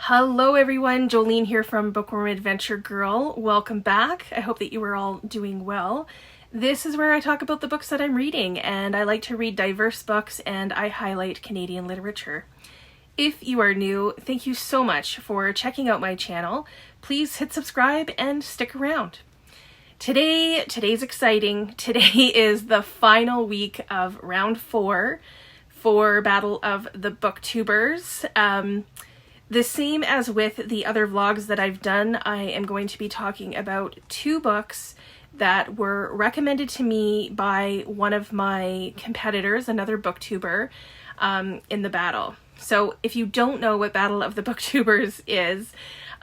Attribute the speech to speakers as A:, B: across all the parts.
A: Hello everyone, Jolene here from Bookworm Adventure Girl. Welcome back. I hope that you are all doing well. This is where I talk about the books that I'm reading, and I like to read diverse books and I highlight Canadian literature. If you are new, thank you so much for checking out my channel. Please hit subscribe and stick around. Today's exciting. Today is the final week of round 4 for Battle of the BookTubers. The same as with the other vlogs that I've done, I am going to be talking about 2 books that were recommended to me by one of my competitors, another booktuber, in the battle. So if you don't know what Battle of the BookTubers is,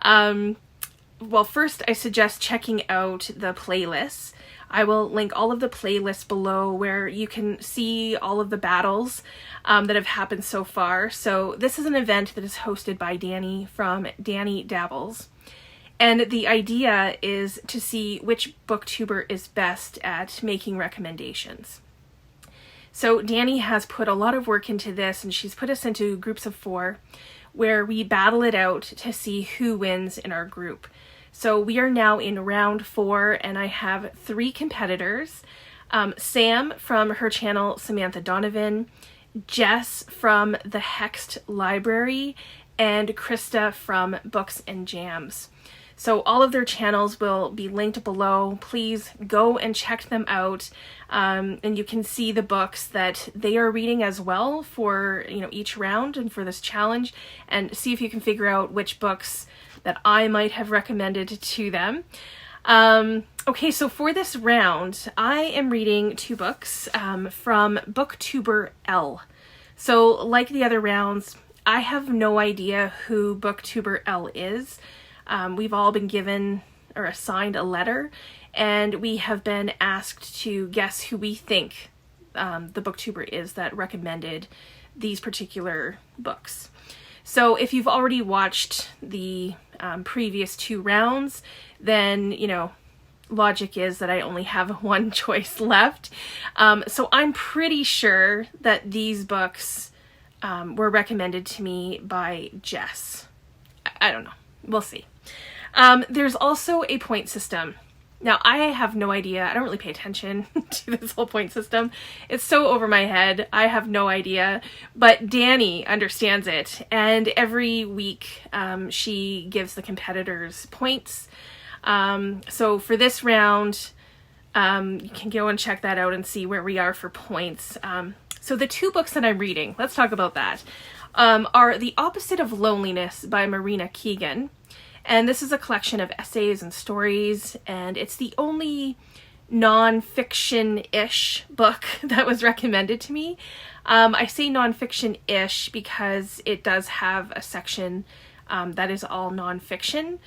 A: well, first I suggest checking out the playlists. I will link all of the playlists below where you can see all of the battles that have happened so far. So this is an event that is hosted by Danni from Danni Dabbles. And the idea is to see which booktuber is best at making recommendations. So Danni has put a lot of work into this, and she's put us into groups of 4 where we battle it out to see who wins in our group. So we are now in round 4 and I have 3 competitors. Sam from her channel Samantha Donovan, Jess from the Hexed Library, and Krista from Books and Jams. So all of their channels will be linked below. Please go and check them out, and you can see the books that they are reading as well for each round and for this challenge, and see if you can figure out which books that I might have recommended to them. Okay, so for this round, I am reading 2 books from BookTuber L. So like the other rounds, I have no idea who BookTuber L is. We've all been given or assigned a letter, and we have been asked to guess who we think the booktuber is that recommended these particular books. So if you've already watched the previous 2 rounds, then, logic is that I only have one choice left. So I'm pretty sure that these books were recommended to me by Jess. I don't know. We'll see. There's also a point system. Now, I have no idea. I don't really pay attention to this whole point system. It's so over my head. I have no idea. But Danni understands it. And every week, she gives the competitors points. So for this round, you can go and check that out and see where we are for points. So the 2 books that I'm reading, let's talk about that, are The Opposite of Loneliness by Marina Keegan. And this is a collection of essays and stories, and it's the only non-fiction-ish book that was recommended to me. I say non-fiction-ish because it does have a section that is all non-fiction.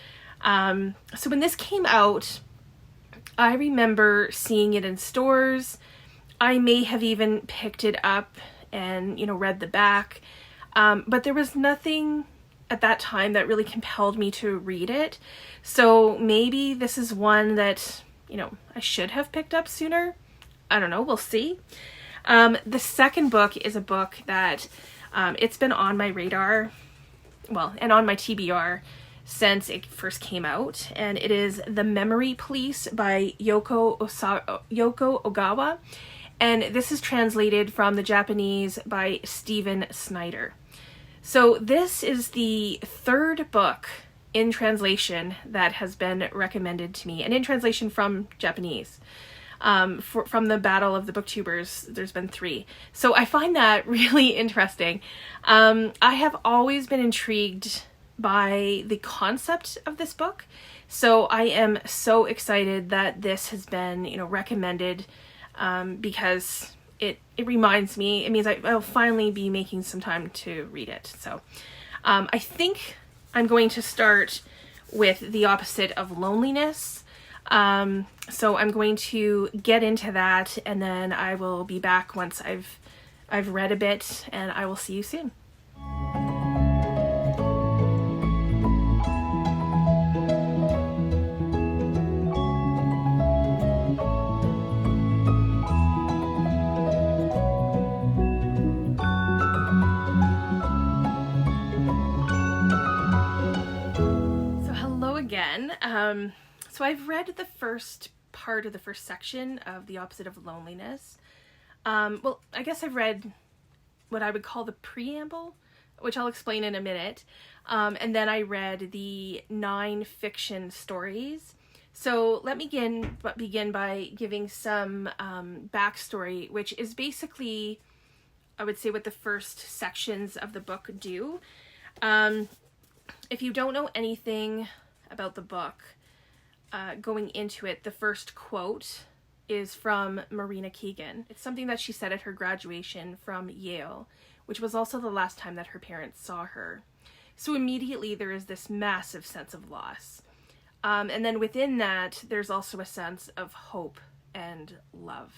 A: So when this came out, I remember seeing it in stores. I may have even picked it up and, read the back. But there was nothing at that time that really compelled me to read it. So maybe this is one that, I should have picked up sooner. I don't know. We'll see. The second book is a book that it's been on my radar, and on my TBR since it first came out, and it is The Memory Police by Yoko Ogawa, and this is translated from the Japanese by Snyder. So this is the 3rd book in translation that has been recommended to me, and in translation from Japanese. From the Battle of the BookTubers, there's been 3. So I find that really interesting. I have always been intrigued by the concept of this book, so I am so excited that this has been, recommended, because it reminds me, it means I'll finally be making some time to read it. So I think I'm going to start with The Opposite of Loneliness. So I'm going to get into that, and then I will be back once I've read a bit, and I will see you soon. So I've read the first part of the first section of The Opposite of Loneliness. Well, I guess I've read what I would call the preamble, which I'll explain in a minute. And then I read the 9 fiction stories. So let me begin by giving some backstory, which is basically, I would say, what the first sections of the book do. If you don't know anything about the book, going into it, the first quote is from Marina Keegan. It's something that she said at her graduation from Yale, which was also the last time that her parents saw her. So immediately there is this massive sense of loss. And then within that, there's also a sense of hope and love.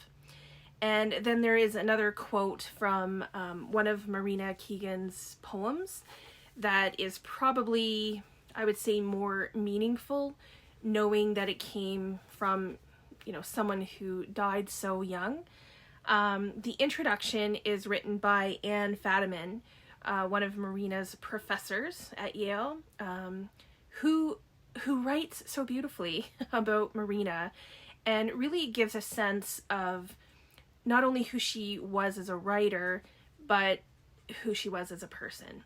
A: And then there is another quote from one of Marina Keegan's poems that is probably, I would say, more meaningful, knowing that it came from, someone who died so young. The introduction is written by Anne Fadiman, one of Marina's professors at Yale, who writes so beautifully about Marina and really gives a sense of not only who she was as a writer, but who she was as a person.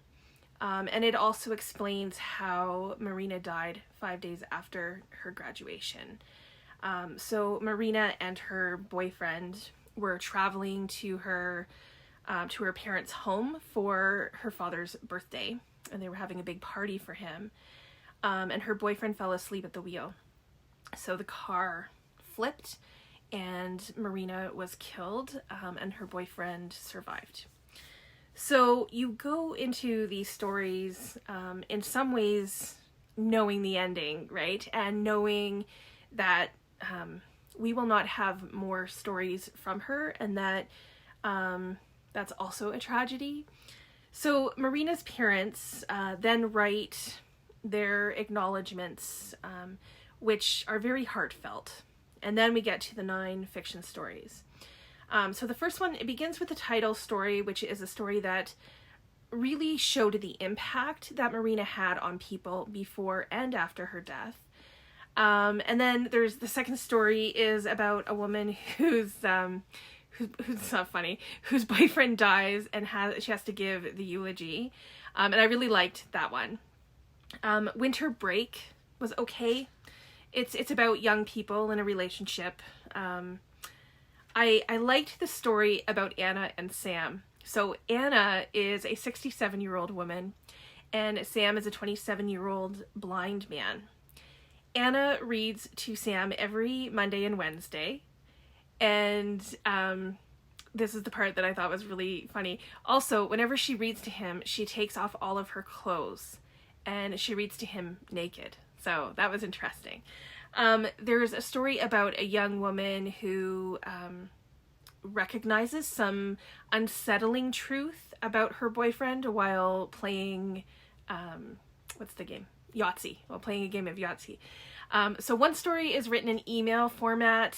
A: And it also explains how Marina died 5 days after her graduation. So Marina and her boyfriend were traveling to her parents' home for her father's birthday, and they were having a big party for him. And her boyfriend fell asleep at the wheel. So the car flipped, and Marina was killed, and her boyfriend survived. So you go into these stories in some ways knowing the ending, right? And knowing that we will not have more stories from her, and that that's also a tragedy. So Marina's parents then write their acknowledgements, which are very heartfelt. And then we get to the 9 fiction stories. So the first one, it begins with the title story, which is a story that really showed the impact that Marina had on people before and after her death. And then there's the second story is about a woman who's not funny, whose boyfriend dies and she has to give the eulogy. And I really liked that one. Winter Break was okay. It's about young people in a relationship. I liked the story about Anna and Sam. So Anna is a 67-year-old woman, and Sam is a 27-year-old blind man. Anna reads to Sam every Monday and Wednesday, and this is the part that I thought was really funny. Also, whenever she reads to him, she takes off all of her clothes, and she reads to him naked. So that was interesting. There's a story about a young woman who recognizes some unsettling truth about her boyfriend while playing, what's the game? Yahtzee, while playing a game of Yahtzee. So one story is written in email format.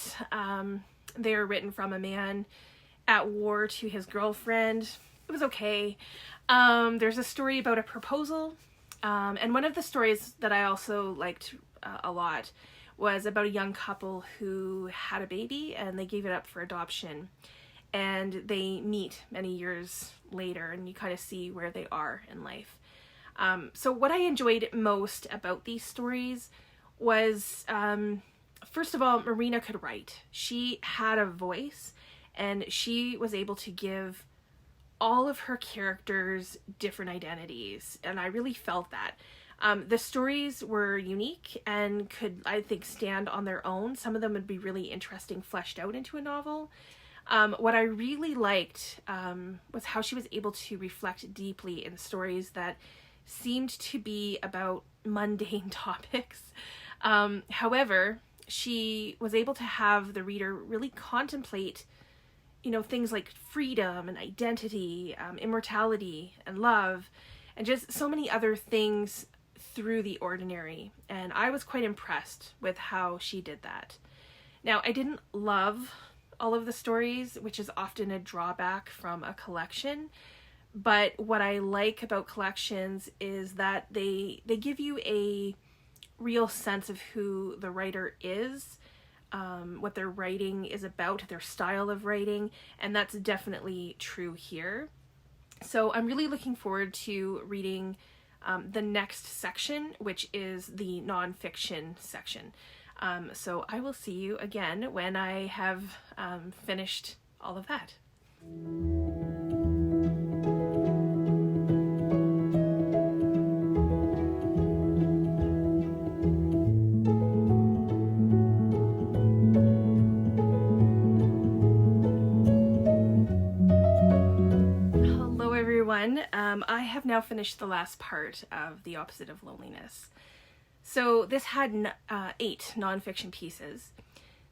A: They are written from a man at war to his girlfriend. It was okay. There's a story about a proposal. And one of the stories that I also liked a lot was about a young couple who had a baby and they gave it up for adoption. And they meet many years later and you kind of see where they are in life. So what I enjoyed most about these stories was, first of all, Marina could write. She had a voice and she was able to give all of her characters different identities, and I really felt that. The stories were unique and could, I think, stand on their own. Some of them would be really interesting, fleshed out into a novel. What I really liked was how she was able to reflect deeply in stories that seemed to be about mundane topics. However, she was able to have the reader really contemplate things like freedom and identity, immortality and love, and just so many other things through the ordinary. And I was quite impressed with how she did that. Now, I didn't love all of the stories, which is often a drawback from a collection. But what I like about collections is that they give you a real sense of who the writer is, what their writing is about, their style of writing, and that's definitely true here. So I'm really looking forward to reading the next section, which is the nonfiction section. So I will see you again when I have finished all of that. Hello everyone. I have now finished the last part of The Opposite of Loneliness. So this had 8 nonfiction pieces.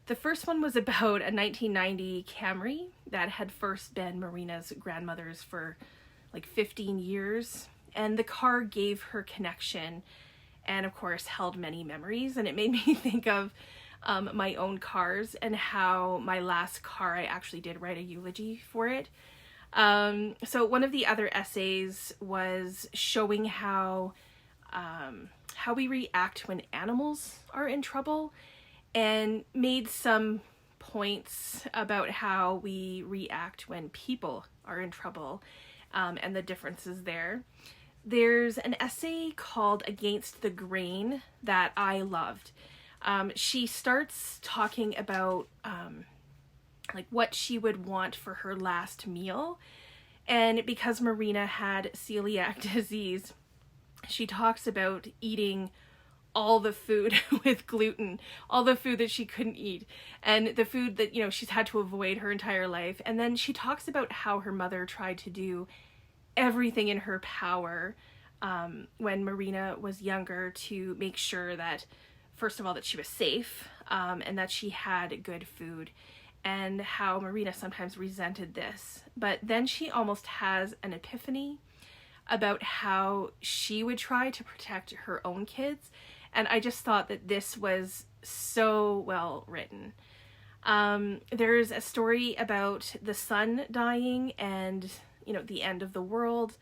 A: The first one was about a 1990 Camry that had first been Marina's grandmother's for like 15 years. And the car gave her connection and of course held many memories. And it made me think of my own cars and how my last car, I actually did write a eulogy for it. So one of the other essays was showing how we react when animals are in trouble, and made some points about how we react when people are in trouble, and the differences there. There's an essay called Against the Grain that I loved. She starts talking about like what she would want for her last meal, and because Marina had celiac disease, she talks about eating all the food with gluten, all the food that she couldn't eat, and the food that, you know, she's had to avoid her entire life. And then she talks about how her mother tried to do everything in her power when Marina was younger to make sure that, first of all, that she was safe, and that she had good food, and how Marina sometimes resented this. But then she almost has an epiphany about how she would try to protect her own kids. And I just thought that this was so well written. There's a story about the sun dying and, you know, the end of the world.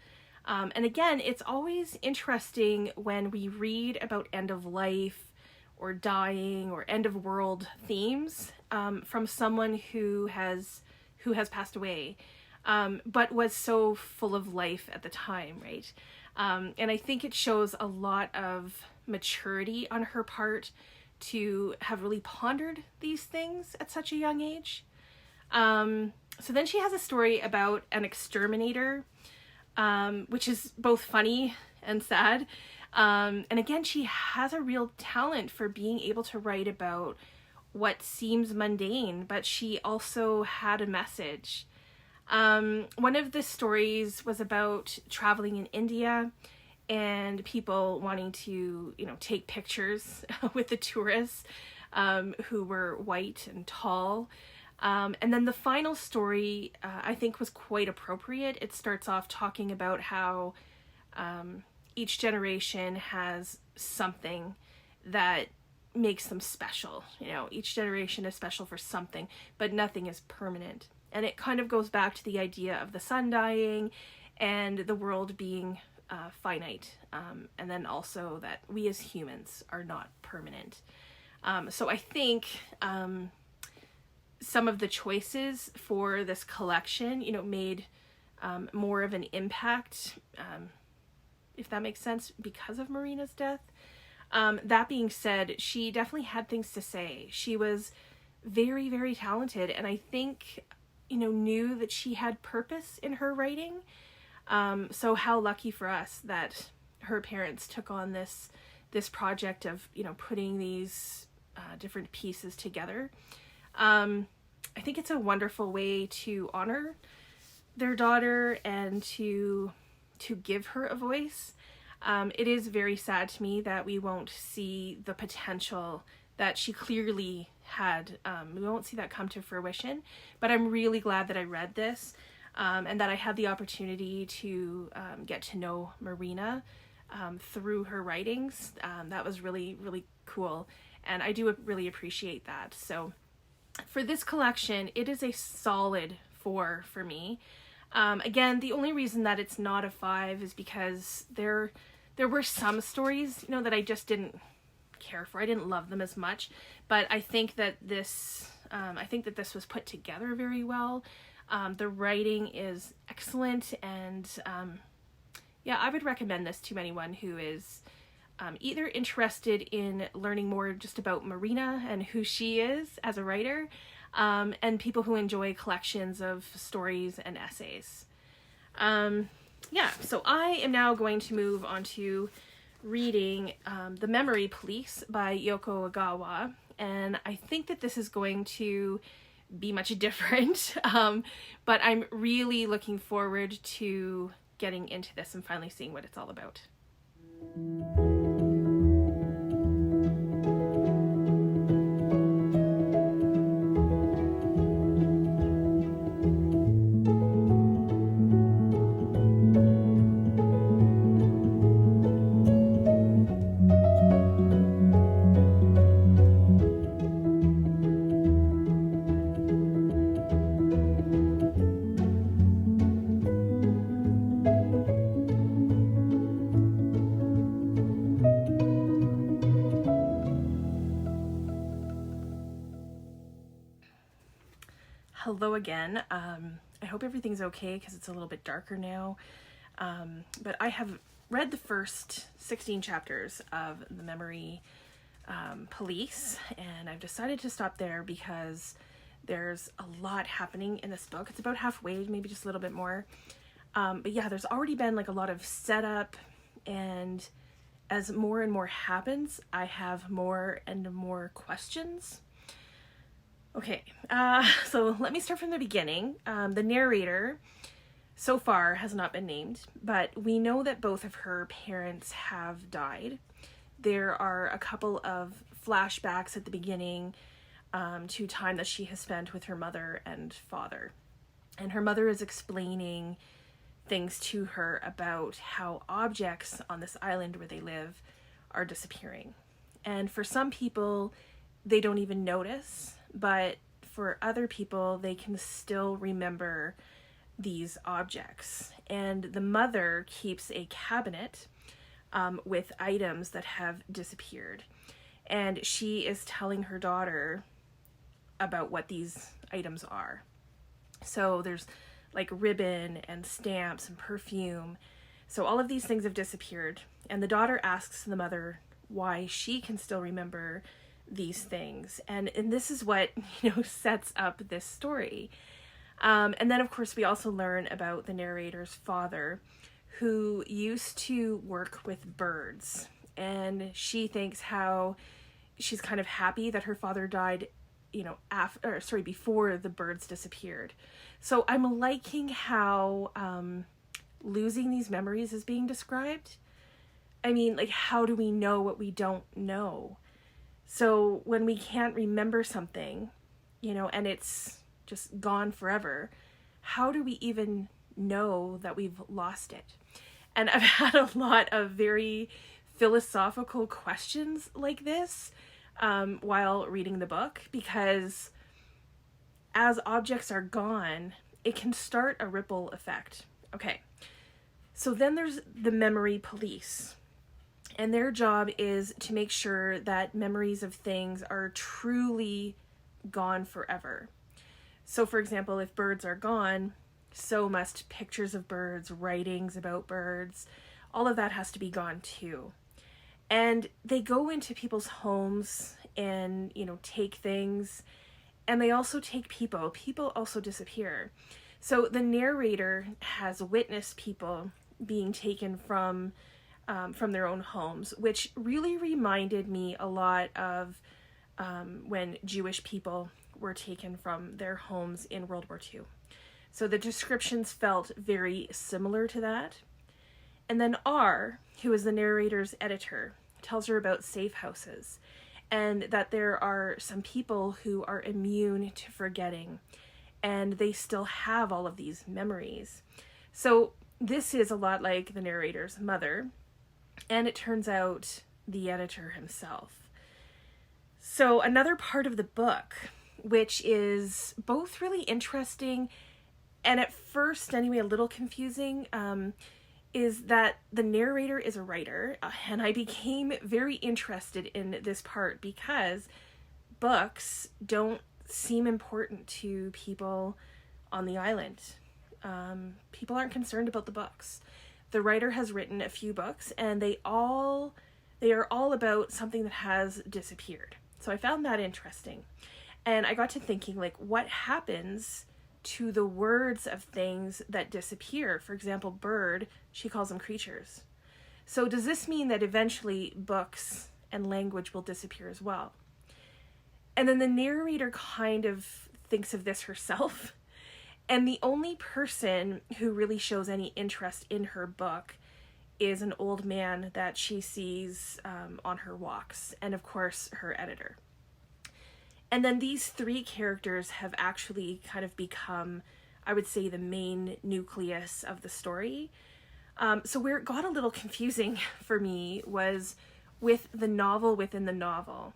A: And again, it's always interesting when we read about end of life or dying or end of world themes from someone who has passed away. But was so full of life at the time, right? And I think it shows a lot of maturity on her part to have really pondered these things at such a young age. So then she has a story about an exterminator, which is both funny and sad. And again, she has a real talent for being able to write about what seems mundane, but she also had a message. One of the stories was about traveling in India and people wanting to, you know, take pictures with the tourists who were white and tall. And then the final story, I think, was quite appropriate. It starts off talking about how each generation has something that makes them special. You know, each generation is special for something, but nothing is permanent. And it kind of goes back to the idea of the sun dying and the world being finite. And then also that we as humans are not permanent. So I think some of the choices for this collection, you know, made more of an impact, if that makes sense, because of Marina's death. That being said, she definitely had things to say. She was very, very talented, and I think, you know, knew that she had purpose in her writing. So how lucky for us that her parents took on this project of, you know, putting these different pieces together. I think it's a wonderful way to honor their daughter and to give her a voice. It is very sad to me that we won't see the potential that she clearly had. We won't see that come to fruition, but I'm really glad that I read this and that I had the opportunity to get to know Marina through her writings. That was really, really cool, and I do really appreciate that. So for this collection, it is a solid 4 for me. Again, the only reason that it's not a 5 is because there were some stories, you know, that I just didn't care for. I didn't love them as much, but I think that this was put together very well. The writing is excellent, and yeah, I would recommend this to anyone who is either interested in learning more just about Marina and who she is as a writer, and people who enjoy collections of stories and essays. Yeah, so I am now going to move on to reading The Memory Police by Yoko Ogawa, and I think that this is going to be much different, but I'm really looking forward to getting into this and finally seeing what it's all about. Hello again. I hope everything's okay because it's a little bit darker now. But I have read the first 16 chapters of The Memory Police, and I've decided to stop there because there's a lot happening in this book. It's about halfway, maybe just a little bit more. But yeah, there's already been like a lot of setup, and as more and more happens, I have more and more questions. Okay, so let me start from the beginning. The narrator so far has not been named, but we know that both of her parents have died. There are a couple of flashbacks at the beginning to time that she has spent with her mother and father. And her mother is explaining things to her about how objects on this island where they live are disappearing. And for some people, they don't even notice, but for other people, they can still remember these objects. And the mother keeps a cabinet with items that have disappeared. And she is telling her daughter about what these items are. So there's like ribbon and stamps and perfume. So all of these things have disappeared. And the daughter asks the mother why she can still remember these things, and this is what sets up this story. And then of course we also learn about the narrator's father, who used to work with birds, and she thinks how she's kind of happy that her father died before the birds disappeared. So I'm liking how losing these memories is being described. I mean, like, how do we know what we don't know? So when we can't remember something, and it's just gone forever, how do we even know that we've lost it? And I've had a lot of very philosophical questions like this while reading the book, because as objects are gone, it can start a ripple effect. Okay, so then there's the memory police. And their job is to make sure that memories of things are truly gone forever. So for example, if birds are gone, so must pictures of birds, writings about birds, all of that has to be gone too. And they go into people's homes and, take things, and they also take people. People also disappear. So the narrator has witnessed people being taken from their own homes, which really reminded me a lot of when Jewish people were taken from their homes in World War II. So the descriptions felt very similar to that. And then R, who is the narrator's editor, tells her about safe houses, and that there are some people who are immune to forgetting, and they still have all of these memories. So this is a lot like the narrator's mother, and it turns out the editor himself. So another part of the book, which is both really interesting and at first anyway a little confusing, is that the narrator is a writer, and I became very interested in this part because books don't seem important to people on the island. People aren't concerned about the books. The writer has written a few books, and they are all about something that has disappeared. So I found that interesting. And I got to thinking, like, what happens to the words of things that disappear? For example, bird, she calls them creatures. So does this mean that eventually books and language will disappear as well? And then the narrator kind of thinks of this herself. And the only person who really shows any interest in her book is an old man that she sees on her walks. And of course, her editor. And then these three characters have actually kind of become, I would say, the main nucleus of the story. So where it got a little confusing for me was with the novel within the novel.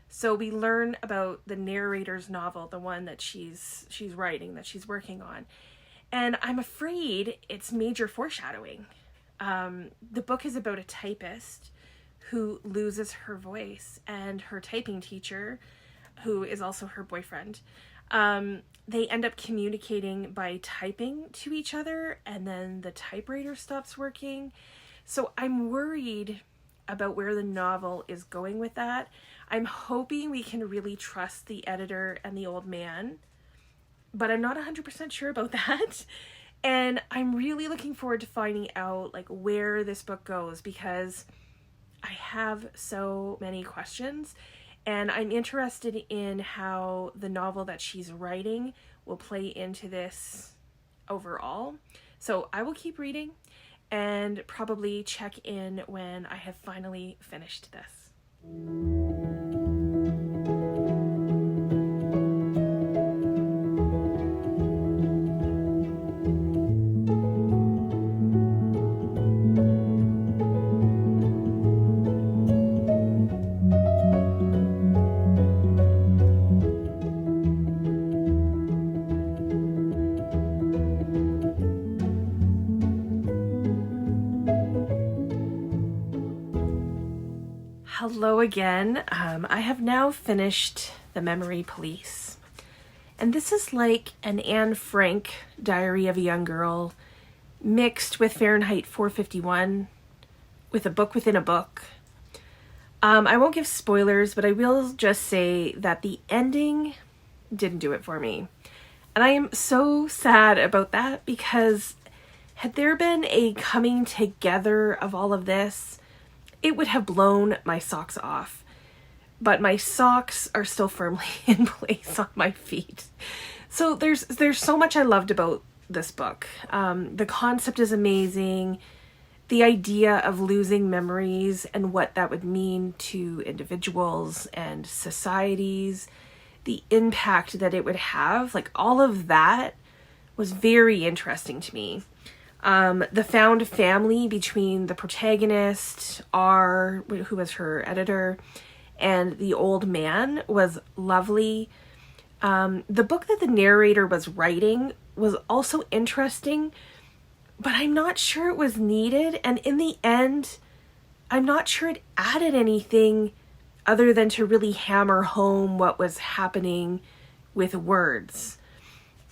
A: So we learn about the narrator's novel, the one that she's writing, that she's working on. And I'm afraid it's major foreshadowing. The book is about a typist who loses her voice, and her typing teacher, who is also her boyfriend, they end up communicating by typing to each other, and then the typewriter stops working. So I'm worried about where the novel is going with that. I'm hoping we can really trust the editor and the old man, but I'm not 100% sure about that. And I'm really looking forward to finding out like where this book goes, because I have so many questions, and I'm interested in how the novel that she's writing will play into this overall. So I will keep reading and probably check in when I have finally finished this. Hello again. I have now finished The Memory Police. And this is like an Anne Frank Diary of a Young Girl mixed with Fahrenheit 451, with a book within a book. I won't give spoilers, but I will just say that the ending didn't do it for me. And I am so sad about that, because had there been a coming together of all of this, it would have blown my socks off. But my socks are still firmly in place on my feet. So there's so much I loved about this book. The concept is amazing. The idea of losing memories and what that would mean to individuals and societies, the impact that it would have, like all of that was very interesting to me. The found family between the protagonist, R, who was her editor, and the old man was lovely. The book that the narrator was writing was also interesting, but I'm not sure it was needed. And in the end, I'm not sure it added anything other than to really hammer home what was happening with words.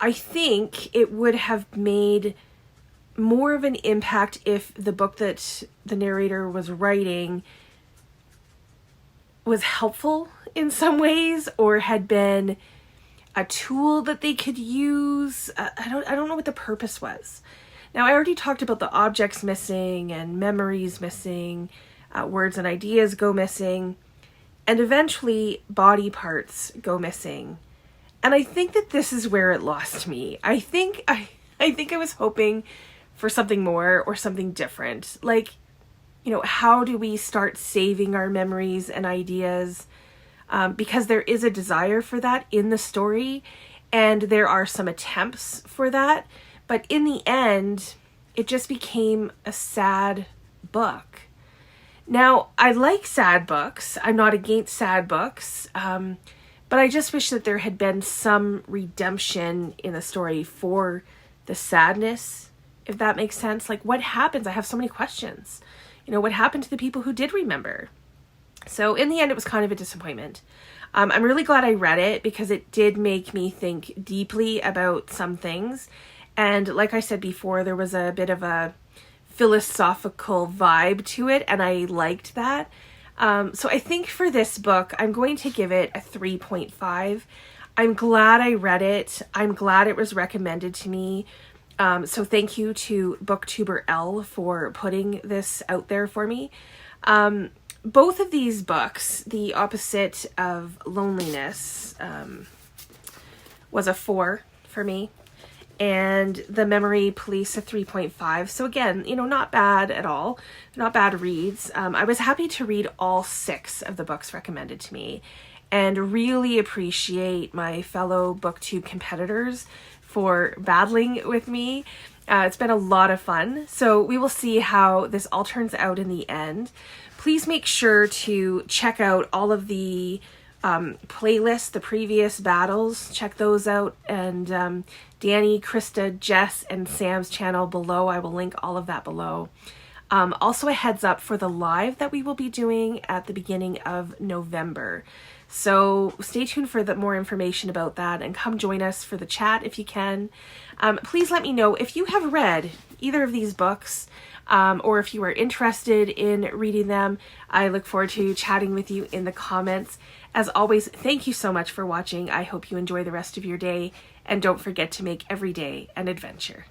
A: I think it would have made more of an impact if the book that the narrator was writing was helpful in some ways, or had been a tool that they could use. I don't know what the purpose was. Now, I already talked about the objects missing and memories missing, words and ideas go missing, and eventually body parts go missing. And I think that this is where it lost me. I think I was hoping for something more or something different. Like, you know, how do we start saving our memories and ideas? Because there is a desire for that in the story, and there are some attempts for that. But in the end, it just became a sad book. Now, I like sad books. I'm not against sad books. But I just wish that there had been some redemption in the story for the sadness if that makes sense. Like, what happens? I have so many questions. You know, what happened to the people who did remember? So in the end, it was kind of a disappointment. I'm really glad I read it because it did make me think deeply about some things. And like I said before, there was a bit of a philosophical vibe to it, and I liked that. So I think for this book, I'm going to give it a 3.5. I'm glad I read it. I'm glad it was recommended to me. So thank you to BookTuber L for putting this out there for me. Both of these books, The Opposite of Loneliness, was a 4 for me, and The Memory Police a 3.5. So again, you know, not bad at all. Not bad reads. I was happy to read all 6 of the books recommended to me, and really appreciate my fellow BookTube competitors for battling with me. It's been a lot of fun. So we will see how this all turns out in the end. Please make sure to check out all of the playlists, the previous battles. Check those out. And Danni, Krista, Jess, and Sam's channel below. I will link all of that below. Also a heads up for the live that we will be doing at the beginning of November. So stay tuned for more information about that, and come join us for the chat if you can. Please let me know if you have read either of these books, or if you are interested in reading them. I look forward to chatting with you in the comments. As always, thank you so much for watching. I hope you enjoy the rest of your day, and don't forget to make every day an adventure.